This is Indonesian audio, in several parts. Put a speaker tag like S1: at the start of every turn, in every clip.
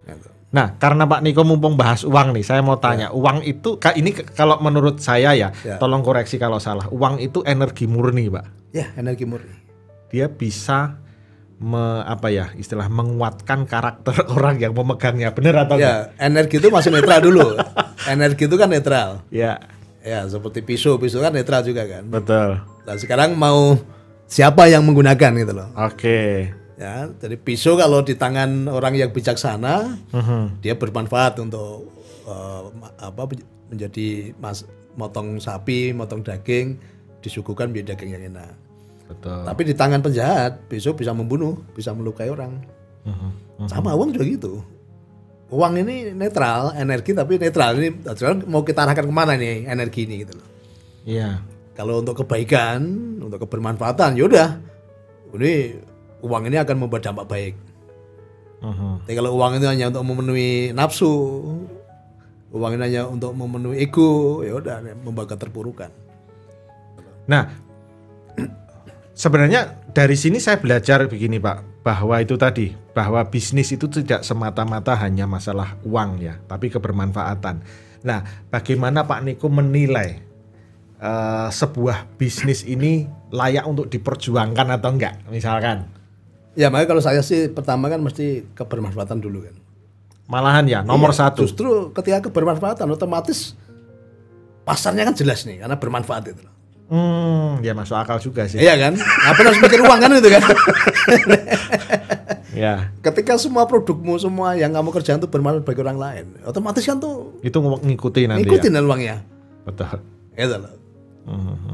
S1: Gitu.
S2: Nah, karena Pak Niko mumpung bahas uang nih, saya mau tanya, uang itu ini kalau menurut saya ya, tolong koreksi kalau salah. Uang itu energi murni, Pak.
S1: Ya, energi murni.
S2: Dia bisa menguatkan karakter orang yang memegangnya, benar atau enggak?
S1: Energi itu masih netral dulu. Energi itu kan netral.
S2: Ya.
S1: Ya, seperti pisau kan netral juga kan.
S2: Betul.
S1: Nah, sekarang mau siapa yang menggunakan gitu loh.
S2: Oke.
S1: Ya, jadi pisau kalau di tangan orang yang bijaksana, dia bermanfaat untuk menjadi motong sapi, motong daging, disuguhkan menjadi daging yang enak.
S2: Betul.
S1: Tapi di tangan penjahat, pisau bisa membunuh, bisa melukai orang. Sama uang juga gitu. Uang ini netral, energi tapi netral. Ini mau kita arahkan kemana nih energi ini gitu loh.
S2: Iya.
S1: Kalau untuk kebaikan, untuk kebermanfaatan, yaudah, ini uang ini akan membuat dampak baik. Tapi kalau uang itu hanya untuk memenuhi nafsu, uang ini hanya untuk memenuhi ego, ya udah membawa keterpurukan.
S2: Nah, sebenarnya dari sini saya belajar begini Pak, bahwa itu tadi, bahwa bisnis itu tidak semata-mata hanya masalah uang ya, tapi kebermanfaatan. Nah, bagaimana Pak Niko menilai sebuah bisnis ini layak untuk diperjuangkan atau enggak, misalkan?
S1: Ya, makanya kalau saya sih pertama kan mesti kebermanfaatan dulu kan.
S2: Malahan ya, nomor satu.
S1: Justru ketika kebermanfaatan otomatis pasarnya kan jelas nih, karena bermanfaat itu.
S2: Ya masuk akal juga sih.
S1: Iya kan? Apa harus mikir uang kan itu kan?
S2: Ya.
S1: Ketika semua produkmu, semua yang kamu kerjakan itu bermanfaat bagi orang lain, otomatis kan tuh
S2: itu ngikutin nanti.
S1: Ngikutin ya? Uangnya.
S2: Betul.
S1: Itu loh.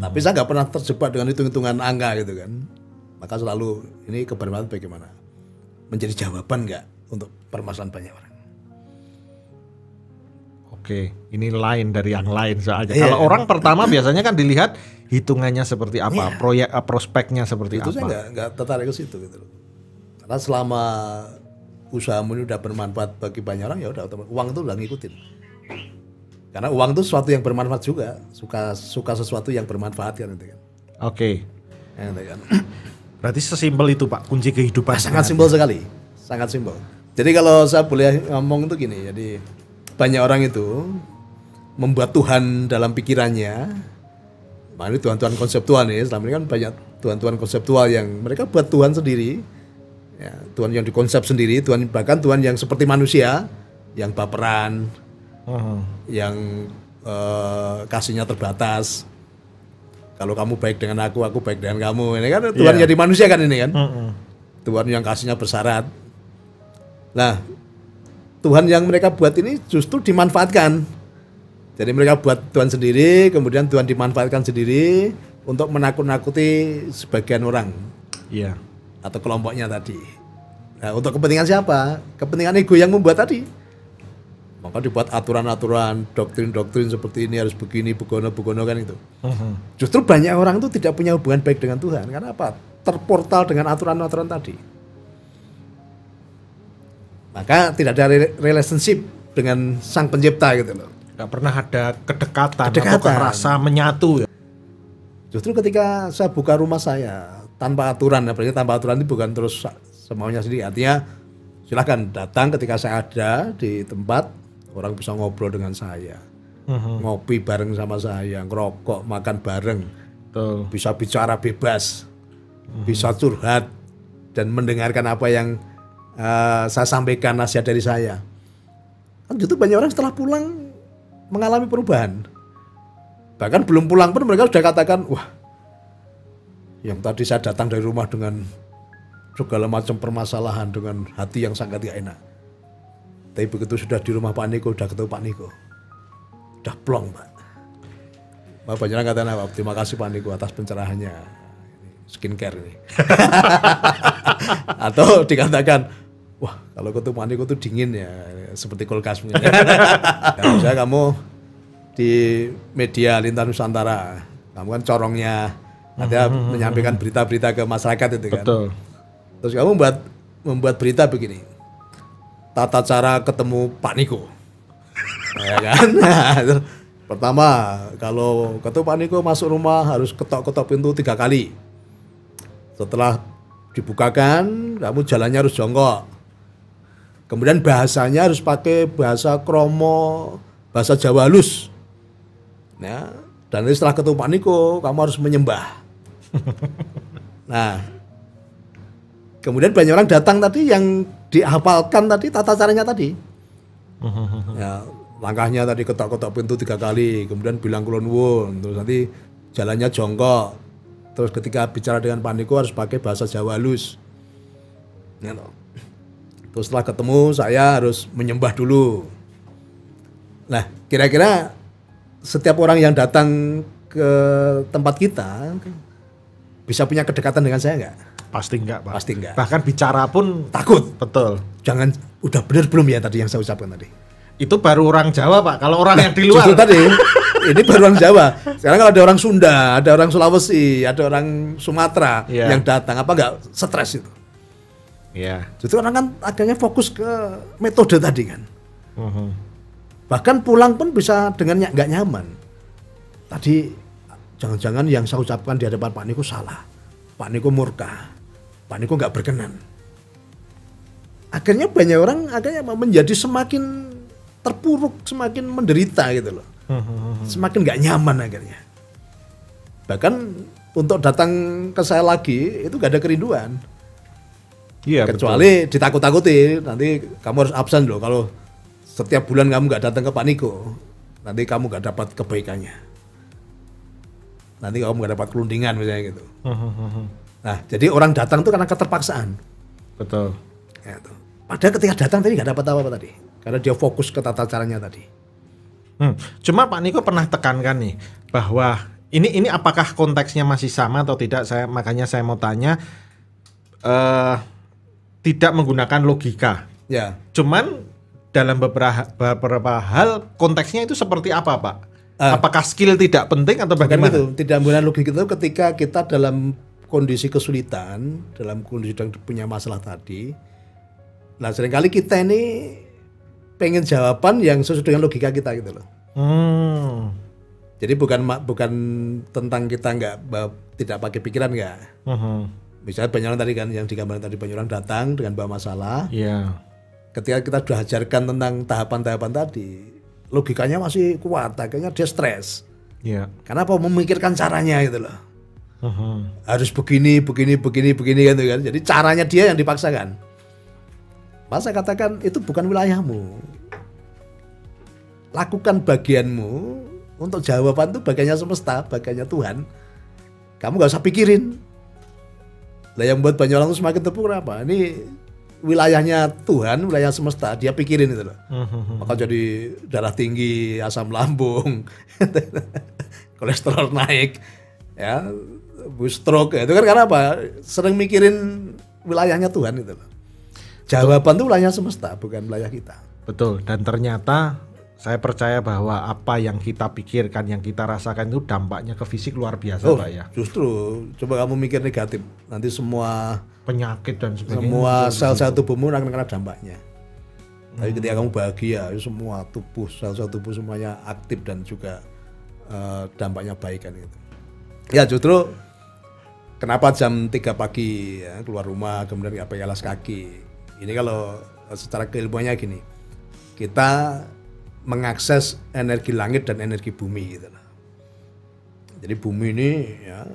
S1: Tapi saya nggak pernah terjebak dengan hitung-hitungan angka gitu kan. Maka selalu ini kebermanfaatan bagaimana? Menjadi jawaban nggak untuk permasalahan banyak orang.
S2: Oke, ini lain dari yang lain soalnya. Kalau orang pertama biasanya kan dilihat hitungannya seperti apa, proyek prospeknya seperti
S1: itu
S2: apa.
S1: Itu saya nggak tertarik ke situ gitu. Karena selama usahamu ini udah bermanfaat bagi banyak orang, ya udah uang itu udah ngikutin. Karena uang itu sesuatu yang bermanfaat juga, suka sesuatu yang bermanfaat kan itu kan.
S2: Oke.
S1: Kan.
S2: Berarti sesimpel itu Pak, kunci kehidupan.
S1: Sangat simpel sekali, sangat simpel. Jadi kalau saya boleh ngomong itu gini, jadi banyak orang itu membuat Tuhan dalam pikirannya. Nah, ini Tuhan-Tuhan konseptual nih, selama ini kan banyak Tuhan-Tuhan konseptual yang mereka buat Tuhan sendiri, ya, Tuhan yang dikonsep sendiri, bahkan Tuhan yang seperti manusia, yang baperan, yang kasihnya terbatas. Kalau kamu baik dengan aku baik dengan kamu. Ini kan Tuhan jadi manusia kan ini kan. Tuhan yang kasihnya bersyarat. Nah, Tuhan yang mereka buat ini justru dimanfaatkan. Jadi mereka buat Tuhan sendiri, kemudian Tuhan dimanfaatkan sendiri untuk menakut-nakuti sebagian orang.
S2: Iya.
S1: Atau kelompoknya tadi. Nah, untuk kepentingan siapa? Kepentingan ego yang membuat tadi. Maka dibuat aturan-aturan, doktrin-doktrin seperti ini harus begini, begono kan itu. Justru banyak orang itu tidak punya hubungan baik dengan Tuhan. Karena apa? Terportal dengan aturan-aturan tadi. Maka tidak ada relationship dengan Sang Pencipta gitu loh.
S2: Gak pernah ada kedekatan. Atau rasa menyatu ya.
S1: Justru ketika saya buka rumah saya tanpa aturan, apalagi tanpa aturan itu bukan terus semaunya sendiri. Artinya silakan datang ketika saya ada di tempat. Orang bisa ngobrol dengan saya, ngopi bareng sama saya, ngerokok, makan bareng, bisa bicara bebas, bisa curhat dan mendengarkan apa yang saya sampaikan, nasihat dari saya. Kan itu banyak orang setelah pulang mengalami perubahan. Bahkan belum pulang pun mereka sudah katakan, wah, yang tadi saya datang dari rumah dengan segala macam permasalahan, dengan hati yang sangat gak enak. Tapi begitu sudah di rumah Pak Niko, udah ketemu Pak Niko, udah plong Pak. Banyak orang katakan, terima kasih Pak Niko atas pencerahannya, skincare ini. Atau dikatakan, wah kalau ketemu Pak Niko itu dingin ya, seperti kulkas. Misalnya kamu di media Lintas Nusantara, kamu kan corongnya, ada menyampaikan berita-berita ke masyarakat itu kan.
S2: Betul.
S1: Terus kamu membuat berita begini. Tata cara ketemu Pak Niko, ya kan? Pertama, kalau ketemu Pak Niko masuk rumah harus ketok-ketok pintu 3 kali. Setelah dibukakan, kamu jalannya harus jongkok. Kemudian bahasanya harus pakai bahasa kromo, bahasa Jawa halus. Ya, dan setelah ketemu Pak Niko, kamu harus menyembah. Nah, kemudian banyak orang datang tadi yang dihafalkan tadi tata caranya tadi. Ya, langkahnya tadi ketok-ketok pintu 3 kali, kemudian bilang kulon wun, terus nanti jalannya jongkok. Terus ketika bicara dengan Pak Niko harus pakai bahasa Jawa halus. Ya, terus setelah ketemu saya harus menyembah dulu. Nah, kira-kira setiap orang yang datang ke tempat kita bisa punya kedekatan dengan saya nggak?
S2: Pasti enggak, Pak.
S1: Pasti enggak.
S2: Bahkan bicara pun
S1: Takut.
S2: betul.
S1: Jangan, udah benar belum ya tadi yang saya ucapkan tadi?
S2: Itu baru orang Jawa, Pak. Kalau orang yang di luar.
S1: Justru tadi, ini baru orang Jawa. Sekarang kalau ada orang Sunda, ada orang Sulawesi, ada orang Sumatera yang datang, apa enggak stres itu?
S2: Iya.
S1: Justru orang kan akhirnya fokus ke metode tadi kan. Bahkan pulang pun bisa dengan nggak nyaman. Tadi jangan-jangan yang saya ucapkan di hadapan Pak Niko salah. Pak Niko murka. Pak Niko nggak berkenan. Akhirnya banyak orang akhirnya menjadi semakin terpuruk, semakin menderita gitu loh. Semakin nggak nyaman akhirnya. Bahkan untuk datang ke saya lagi itu nggak ada kerinduan.
S2: Iya,
S1: kecuali ditakut-takuti, nanti kamu harus absen loh kalau setiap bulan kamu nggak datang ke Pak Niko, nanti kamu nggak dapat kebaikannya, nanti kamu nggak dapat kelundingan misalnya gitu. Nah, jadi orang datang itu karena keterpaksaan.
S2: Betul.
S1: Ya, tuh. Padahal ketika datang tadi nggak dapat apa-apa tadi, karena dia fokus ke tata caranya tadi.
S2: Cuma Pak Niko pernah tekankan nih bahwa ini apakah konteksnya masih sama atau tidak? Makanya saya mau tanya. Tidak menggunakan logika.
S1: Ya.
S2: Cuman dalam beberapa hal konteksnya itu seperti apa, Pak? Apakah skill tidak penting atau bagaimana?
S1: Itu tidak menggunakan logika itu ketika kita dalam kondisi kesulitan, dalam kondisi yang punya masalah tadi. Nah, seringkali kita ini pengen jawaban yang sesuai dengan logika kita gitu loh. Jadi bukan tentang kita tidak pakai pikiran enggak. Misalnya banyak orang tadi kan yang digambarkan tadi, banyak orang datang dengan bawa masalah.
S2: Iya.
S1: Ketika kita sudah ajarkan tentang tahapan-tahapan tadi, logikanya masih kuat, akhirnya dia stres.
S2: Iya.
S1: Karena apa? Memikirkan caranya gitu loh. Harus begini kan gitu kan. Jadi caranya dia yang dipaksakan. Masa katakan itu bukan wilayahmu. Lakukan bagianmu, untuk jawaban itu bagiannya semesta, bagiannya Tuhan. Kamu gak usah pikirin. Lah yang buat banyak orang itu semakin terpuruk apa? Ini wilayahnya Tuhan, wilayah semesta, dia pikirin itu loh. Maka jadi darah tinggi, asam lambung, kolesterol naik, ya, stroke, itu kan karena apa? Sering mikirin wilayahnya Tuhan itu loh. Jawaban itu wilayahnya semesta, bukan wilayah kita.
S2: Betul, dan ternyata saya percaya bahwa apa yang kita pikirkan, yang kita rasakan itu dampaknya ke fisik luar biasa, Pak ya.
S1: Justru, coba kamu mikir negatif, nanti semua
S2: penyakit dan sebagainya.
S1: Semua sel-sel tubuhmu akan kena dampaknya. Tapi ketika kamu bahagia, semua tubuh, sel-sel tubuh semuanya aktif dan juga dampaknya baik kan itu. Ya justru kenapa jam 3 pagi ya, keluar rumah kemudian nggak pakai alas kaki. Ini kalau secara keilmuannya gini, kita mengakses energi langit dan energi bumi gitu. Jadi bumi ini ya,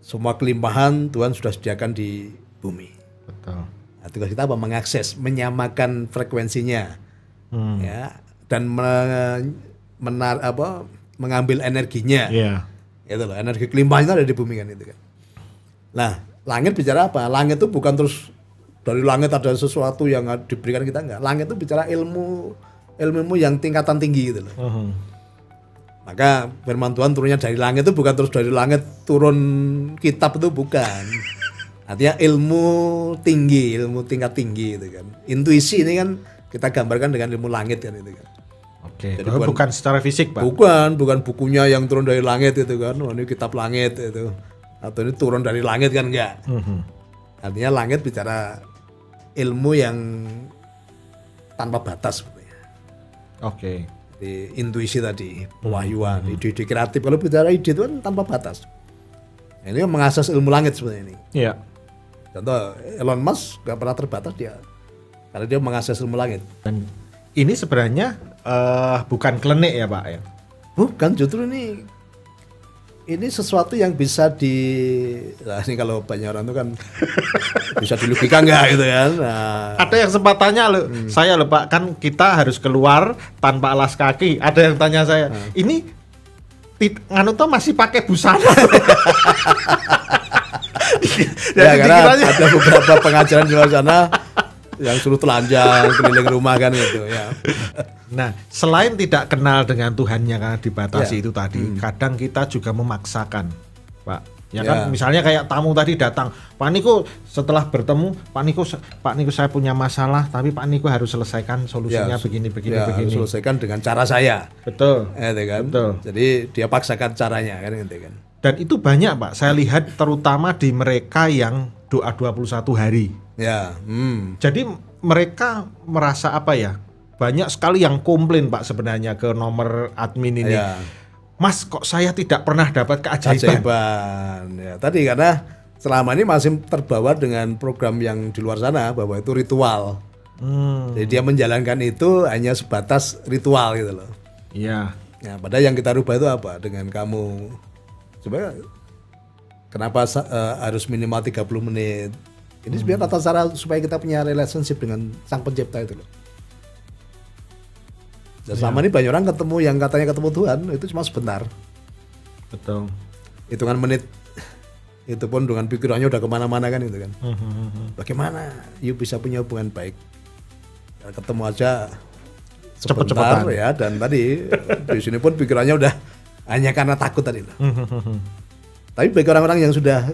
S1: semua kelimpahan Tuhan sudah sediakan di bumi.
S2: Betul.
S1: Nah, tugas kita apa? Mengakses, menyamakan frekuensinya, ya, dan mengambil energinya.
S2: Iya.
S1: Itu loh, energi kelimpahan itu ada di bumi kan itu kan. Nah, langit bicara apa? Langit itu bukan terus dari langit ada sesuatu yang diberikan kita, enggak. Langit itu bicara ilmu yang tingkatan tinggi gitu loh. Maka firman Tuhan turunnya dari langit itu bukan terus dari langit turun kitab, itu bukan. Artinya ilmu tinggi, ilmu tingkat tinggi gitu kan. Intuisi ini kan kita gambarkan dengan ilmu langit kan itu kan.
S2: Oke, jadi bukan secara fisik, Pak.
S1: Bukan bukunya yang turun dari langit itu kan. Oh, ini kitab langit itu. Atau ini turun dari langit kan enggak. Artinya langit bicara ilmu yang tanpa batas sebenarnya.
S2: Oke.
S1: Di intuisi tadi, pewahyuan, ide kreatif. Kalau bicara ide itu kan tanpa batas. Ini kan mengakses ilmu langit sebenarnya ini.
S2: Iya.
S1: Contoh Elon Musk nggak pernah terbatas dia, karena dia mengakses ilmu langit.
S2: Dan ini sebenarnya bukan klenik ya Pak ya?
S1: Bukan, justru ini sesuatu yang bisa nah ini kalau banyak orang itu kan bisa dilogika nggak gitu kan. Nah,
S2: Ada yang sempat tanya loh, saya loh Pak, kan kita harus keluar tanpa alas kaki. Ada yang tanya saya, ini nganu tuh masih pakai busana.
S1: ya karena ada beberapa pengajaran di luar sana yang suruh telanjang keliling rumah kan gitu ya.
S2: Nah, selain tidak kenal dengan Tuhannya karena dibatasi
S1: Ya.
S2: itu tadi, kadang kita juga memaksakan, Pak. Ya
S1: Ya.
S2: kan, misalnya kayak tamu tadi datang, Pak Niko setelah bertemu, Pak Niko saya punya masalah, tapi Pak Niko harus selesaikan solusinya begini.
S1: Harus selesaikan dengan cara saya.
S2: Betul.
S1: Kan?
S2: Betul.
S1: Jadi dia paksakan caranya kan gitu kan.
S2: Dan itu banyak Pak, saya lihat terutama di mereka yang doa 21 hari.
S1: Ya.
S2: Jadi mereka merasa apa ya? Banyak sekali yang komplain Pak sebenarnya ke nomor admin ini.
S1: Ya.
S2: Mas, kok saya tidak pernah dapat keajaiban?
S1: Ya, tadi karena selama ini masih terbawa dengan program yang di luar sana bahwa itu ritual. Jadi dia menjalankan itu hanya sebatas ritual gitu loh.
S2: Iya.
S1: Ya, padahal yang kita rubah itu apa? Dengan kamu sebenarnya kenapa harus minimal 30 menit? Ini sebenarnya tata cara supaya kita punya relationship dengan Sang Pencipta itu loh. Dan selama ini banyak orang ketemu yang katanya ketemu Tuhan itu cuma sebentar.
S2: Betul.
S1: Hitungan menit itu pun dengan pikirannya udah kemana-mana kan itu kan. Bagaimana you bisa punya hubungan baik? Ya, ketemu aja sebentar ya, dan tadi di sini pun pikirannya udah hanya karena takut tadi loh. Tapi bagi orang-orang yang sudah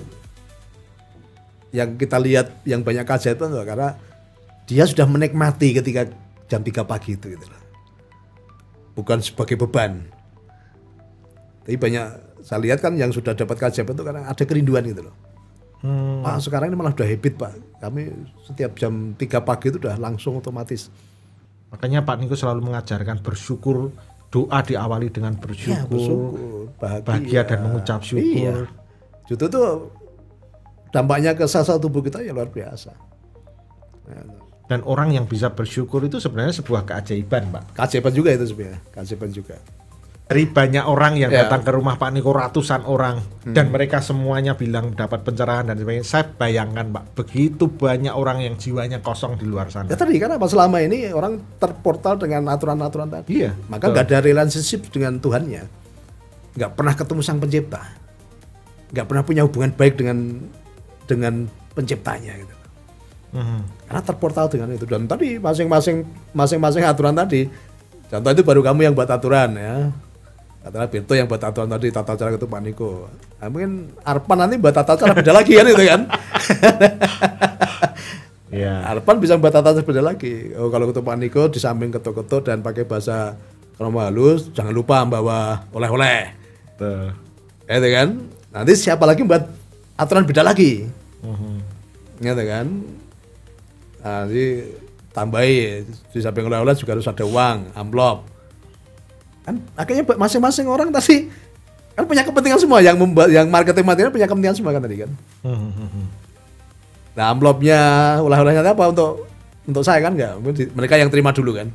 S1: yang kita lihat yang banyak keajaiban itu karena dia sudah menikmati ketika jam 3 pagi itu gitu loh. Bukan sebagai beban. Tapi banyak saya lihat kan yang sudah dapat keajaiban itu karena ada kerinduan gitu loh. Pak sekarang ini malah udah habit Pak. Kami setiap jam 3 pagi itu udah langsung otomatis.
S2: Makanya Pak Niko selalu mengajarkan bersyukur, doa diawali dengan
S1: Ya,
S2: bersyukur, bahagia dan mengucap syukur.
S1: Iya. Justru tuh dampaknya ke sel-sel tubuh kita ya luar biasa.
S2: Dan orang yang bisa bersyukur itu sebenarnya sebuah keajaiban, Pak.
S1: Keajaiban juga itu sebenarnya, keajaiban juga.
S2: Dari banyak orang yang
S1: Ya.
S2: datang ke rumah Pak Niko, ratusan orang, dan mereka semuanya bilang dapat pencerahan dan sebagainya. Saya bayangkan Pak, begitu banyak orang yang jiwanya kosong di luar sana.
S1: Ya tadi kan apa selama ini orang terportal dengan aturan-aturan tadi.
S2: Iya,
S1: Maka nggak ada relationship dengan Tuhannya. Nggak pernah ketemu Sang Pencipta. Nggak pernah punya hubungan baik dengan penciptanya gitu. Karena terportal dengan itu, dan tadi masing-masing aturan tadi. Contoh itu baru kamu yang buat aturan ya. Katakanlah Birto yang buat aturan tadi, tata cara ketemu Pak Niko. Nah, mungkin Arpan nanti buat tata cara beda lagi kan itu kan.
S2: Iya.
S1: Arpan bisa buat tata cara beda lagi. Oh, kalau ketemu Pak Niko di samping ketuk-ketuk dan pakai bahasa kromo halus, jangan lupa bawa oleh-oleh.
S2: Tuh.
S1: Gitu kan. Nanti siapa lagi buat aturan beda lagi. Gitu kan. Nah, nanti tambahi di samping oleh-oleh juga harus ada uang, amplop. Kan akhirnya masing-masing orang tadi kan punya kepentingan semua, yang marketing material punya kepentingan semua kan tadi kan. Nah, amplopnya oleh-olehnya apa untuk saya kan enggak, mereka yang terima dulu kan.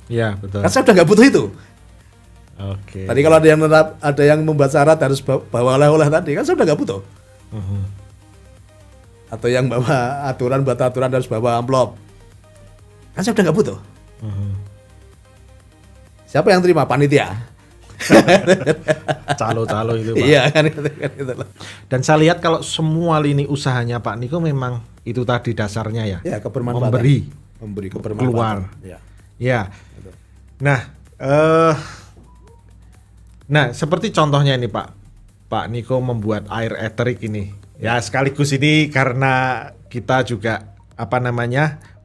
S2: Iya, betul.
S1: Kan saya udah nggak butuh itu.
S2: Oke.
S1: Tadi kalau ada yang membuat syarat harus bawa oleh-oleh tadi kan saya udah nggak butuh. Atau yang bawa aturan buat aturan harus bawa amplop, kan saya udah nggak butuh. Siapa yang terima? Panitia.
S2: Calo-calo itu Pak.
S1: Iya kan gitu loh.
S2: Dan saya lihat kalau semua lini usahanya Pak Niko memang itu tadi dasarnya ya.
S1: Ya, kebermanfaatan. Memberi kebermanfaatan.
S2: Keluar.
S1: Ya.
S2: Ya. Nah, seperti contohnya ini Pak Niko membuat air eterik ini. Ya, sekaligus ini karena kita juga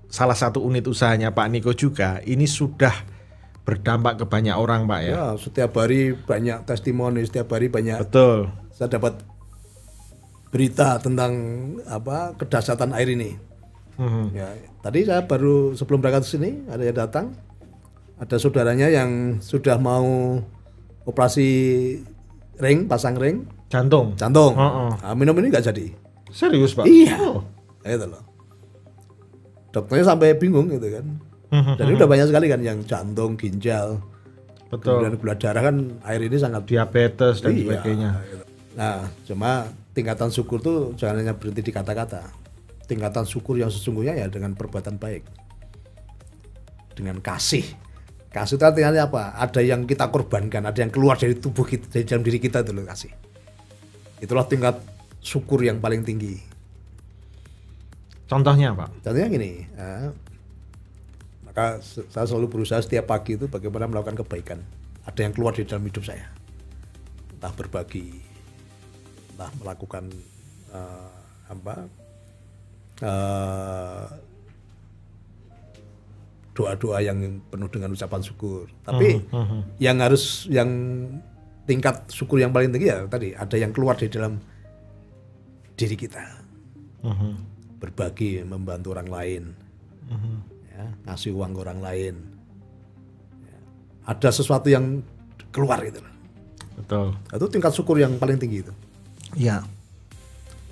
S2: salah satu unit usahanya Pak Niko juga ini sudah berdampak ke banyak orang Pak ya.
S1: Ya, setiap hari banyak testimoni, setiap hari banyak.
S2: Betul.
S1: Saya dapat berita tentang kedahsyatan air ini. Ya, tadi saya baru sebelum berangkat ke sini ada yang datang, ada saudaranya yang sudah mau operasi pasang ring
S2: Jantung.
S1: Nah, minum ini nggak jadi.
S2: Serius Pak?
S1: Iya.
S2: Oh.
S1: Itu loh. Dokternya sampai bingung gitu kan. Dan ini udah banyak sekali kan yang jantung, ginjal,
S2: Betul.
S1: kemudian gula darah kan air ini sangat
S2: Diabetes dan
S1: Iya,
S2: sebagainya.
S1: gitu. Nah, cuma tingkatan syukur tuh jangan hanya berhenti di kata-kata. Tingkatan syukur yang sesungguhnya ya dengan perbuatan baik. Dengan kasih. Kasih itu artinya apa? Ada yang kita korbankan, ada yang keluar dari tubuh kita, dari dalam diri kita itu loh kasih. Itulah tingkat syukur yang paling tinggi.
S2: Contohnya Pak?
S1: Contohnya gini, maka saya selalu berusaha setiap pagi itu bagaimana melakukan kebaikan. Ada yang keluar di dalam hidup saya, entah berbagi, entah melakukan doa-doa yang penuh dengan ucapan syukur. Tapi yang tingkat syukur yang paling tinggi ya tadi ada yang keluar di dalam diri kita, berbagi, membantu orang lain, ya, ngasih uang ke orang lain. Ya, ada sesuatu yang keluar itu.
S2: Betul.
S1: Itu tingkat syukur yang paling tinggi itu.
S2: Iya.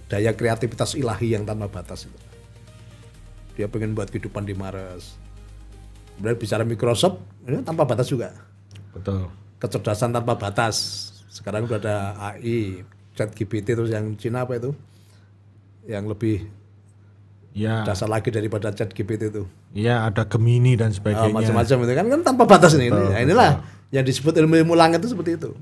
S1: Daya kreativitas ilahi yang tanpa batas itu. Dia pengen buat kehidupan di Mars. Kemudian bicara Microsoft, ini tanpa batas juga.
S2: Betul.
S1: Kecerdasan tanpa batas. Sekarang udah ada AI, ChatGPT, terus yang Cina apa itu? Yang lebih
S2: Ya.
S1: dasar lagi daripada ChatGPT itu.
S2: Iya, ada Gemini dan sebagainya.
S1: Macam-macam itu kan tanpa batas ini. Nah, inilah yang disebut ilmu-ilmu langit itu seperti itu.